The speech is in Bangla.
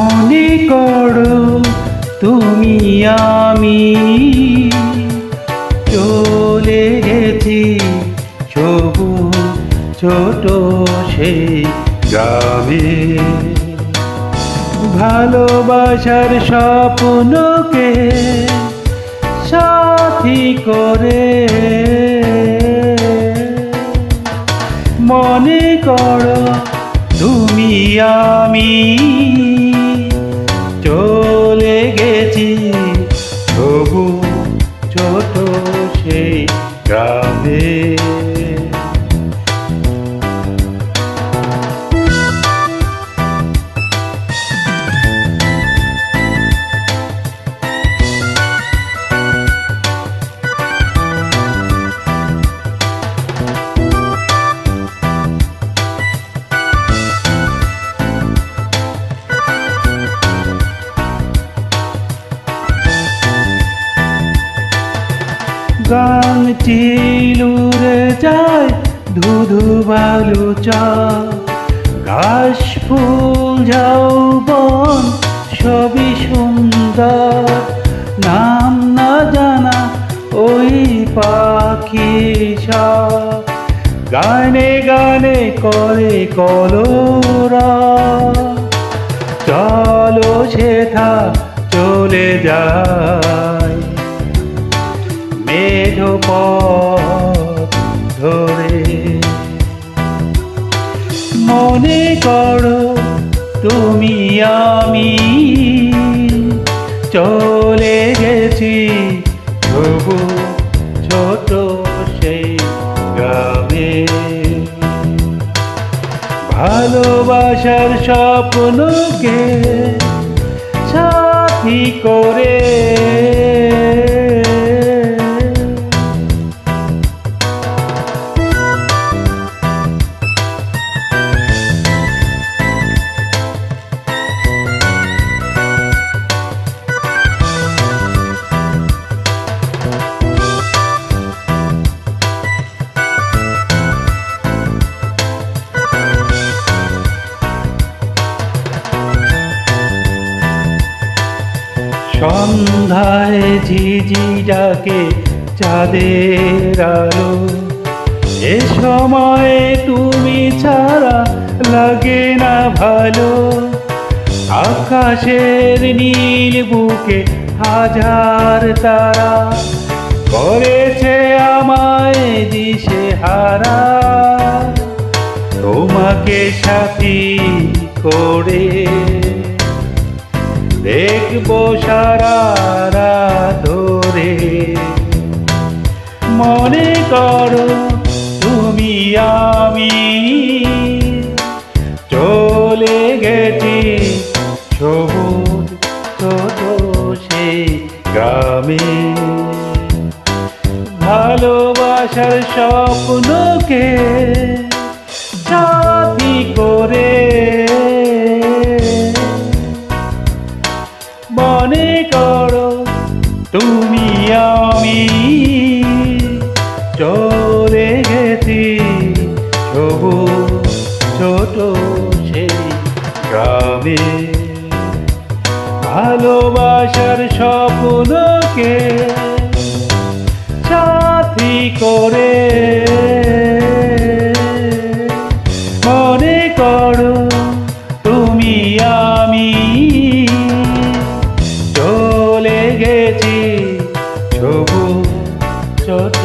মনে করো তুমি আমি চলে গেছি সবুজ ছোট সেই গ্রামে, ভালোবাসার স্বপ্নকে সাথী করে। মনে করো তুমি আমি চলে গেছি সবুজ ছোট সেই গ্রামে। গান চিলুরে যায় ধুধু বালু চা, ঘাস ফুল যৌবন সবই সুন্দর। নাম না জানা ওই পাখি সব গানে গানে করে কলরা। চলো সেথা চলে যায় মেঠো পথ ধরে। মনে করো তুমি আমি চলে গেছি সবুজ ছোট সেই গ্রামে, ভালোবাসার স্বপ্নকে সাথী করে। সন্ধ্যায় ঝিঝি ডাকে চাঁদের আলো, এ সময় তুমি ছাড়া লাগে না ভালো। আকাশের নীল বুকে হাজার তারা করেছে আমায় দিশে হারা। তোমাকে সাথী করে দেখবো সারা রাত ধরে। মনে করো তুমি আমি চলে গেছি সবুজ ছোট সেই গ্রামে, ভালোবাসার স্বপ্নকে সাথী করে। মনে করো তুমি আমি চলে গেছি সবুজ ছোট সেই গ্রামে, ভালোবাসার স্বপ্নকে সাথী করে। মনে করো তুমি আমি চলে গেছি সবুজ ছোট